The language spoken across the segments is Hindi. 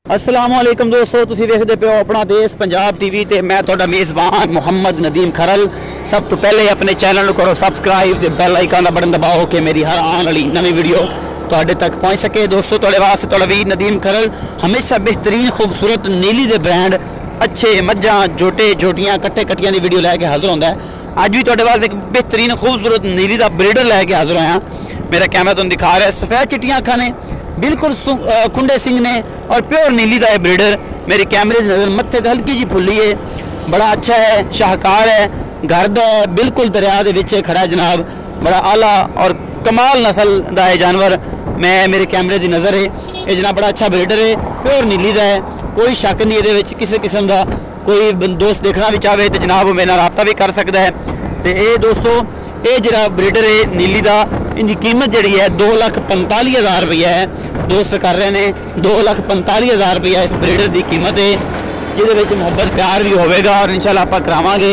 अस्सलाम वालेकुम दोस्तों, तुसी देखते पे हो अपना देश पंजाब टीवी ते मैं तुहाडा मेज़बान मुहम्मद नदीम खरल। सब तो पहले अपने चैनल को करो सब्सक्राइब ते बेल आइकन का बटन दबाओ कि मेरी हर आने वाली नवी वीडियो तुहाडे तक पहुँच सके। दोस्तों तुहाडे वास्ते तुहाडा वीर नदीम खरल हमेशा बेहतरीन खूबसूरत नीली दे ब्रांड अच्छे मज्जां जोटे जोटियां कट्टे कट्टियां दी वीडियो लैके हाजिर होंदा है। अज भी तुहाडे वास्ते एक बेहतरीन खूबसूरत नीली दा ब्रीडर लैके हाजिर होया। मेरा कैमरा तुहानूं दिखा रहा है, सफेद चिट्टियां अखां ने, बिल्कुल खुंडे सिंह ने और प्योर नीली का है ब्रीडर। मेरे कैमरे नज़र मत्थे तो हल्की जी फुल्ली है, बड़ा अच्छा है, शाहकार है, गर्द है, बिल्कुल दरिया के विच खड़ा है जनाब। बड़ा आला और कमाल नस्ल का है जानवर। मैं मेरे कैमरे की नज़र है ये जनाब बड़ा अच्छा ब्रीडर है, प्योर नीली का है, कोई शक नहीं ये किसी किस्म का। कोई दोस्त देखना भी चाहे तो जनाब मेरे नाल राब्ता भी कर सकता है। तो ये दोस्तों ये जरा ब्रीडर है नीली का, इनकी कीमत जी है 2,45,000 रुपया है। दोस्त कर रहे हैं 2,45,000 रुपया इस ब्रीडर की कीमत है, जिसे मुहब्बत प्यार भी होगा और इंशाल्लाह आप करावांगे।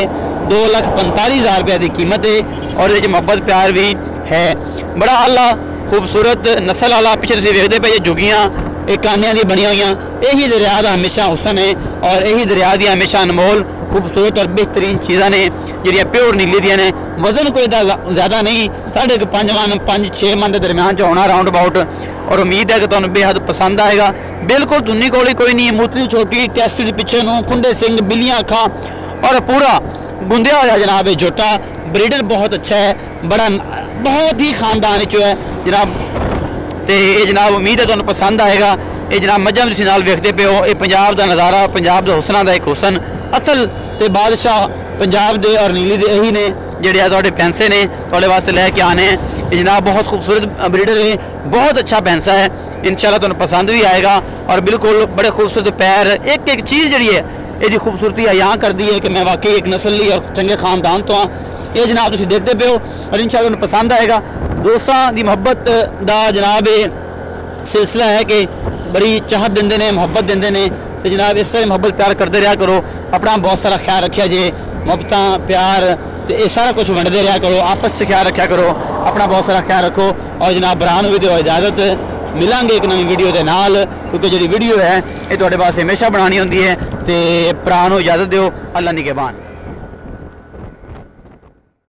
2,45,000 रुपया की कीमत है और ये मुहब्बत प्यार भी है। बड़ा आला खूबसूरत नस्ल वाला। पिछले तुम देखते पे जुगियाँ एक कानिया दी बनी हुई, यही दरिया का हमेशा हुसन है और यही दरिया दी हमेशा अनमोल खूबसूरत और बेहतरीन चीज़ा ने जी प्योर नीली दियाँ ने। वजन कोई ज़्यादा नहीं, 5.5 मन 5-6 मन के दरम्यान होना राउंड अबाउट। और उम्मीद है कि तुहानूं बेहद पसंद आएगा। बिल्कुल धुन्नी कोली कोई नहीं, मूतली छोटी, टेस्ट के पिछे नूं, खुंडे सिंह, बिल्लियां अखां और पूरा गुंदिया होया जनाब। जोटा ब्रीडर बहुत अच्छा है, बड़ा बहुत ही खानदान चो है जनाब। तो ये जनाब उम्मीद है तुहानूं पसंद आएगा। ये जनाब मज्जां तुसीं नाल वेखदे पे हो, ये पंजाब का नज़ारा, पंजाब के हुसना का एक हुसन असल ते बादशाह पंजाब दे और नीली दे यही ने जिहड़े तुहाडे भैंसे ने तुहाडे वास्ते लैके आने हैं। ये जनाब बहुत खूबसूरत ब्रीडर है, बहुत अच्छा भैंसा है, इंशाल्लाह तुहानूं पसंद भी आएगा। और बिल्कुल बड़े खूबसूरत पैर, एक एक चीज़ जी है ये खूबसूरती अयां करती है कि मैं वाकई एक नस्ल ली और चंगे खानदान तो हाँ। ये जनाब तुसीं देखते पे हो और इंशाल्लाह तुहानूं पसंद आएगा। दोस्तां दी मुहब्बत दा जनाब ये सिलसिला है कि बड़ी चाहत देंदे ने, मुहब्बत देंदे ने। तो जनाब इस तरह मुहब्बत प्यार करते रहा करो, अपना बहुत सारा ख्याल रखा जे, मुहब्बत प्यार तो ये सारा कुछ वंडते रहा करो, आपस से ख्याल रखा करो, अपना बहुत सारा ख्याल रखो। और जनाब बरान भी दो इजाज़त, मिलांगे एक नवी वीडियो के नाल, क्योंकि जी वीडियो है ये तुहाडे वास्ते हमेशा बनानी होंदी है। तो भरा नूं इजाज़त दो, अल्लाह निगहबान।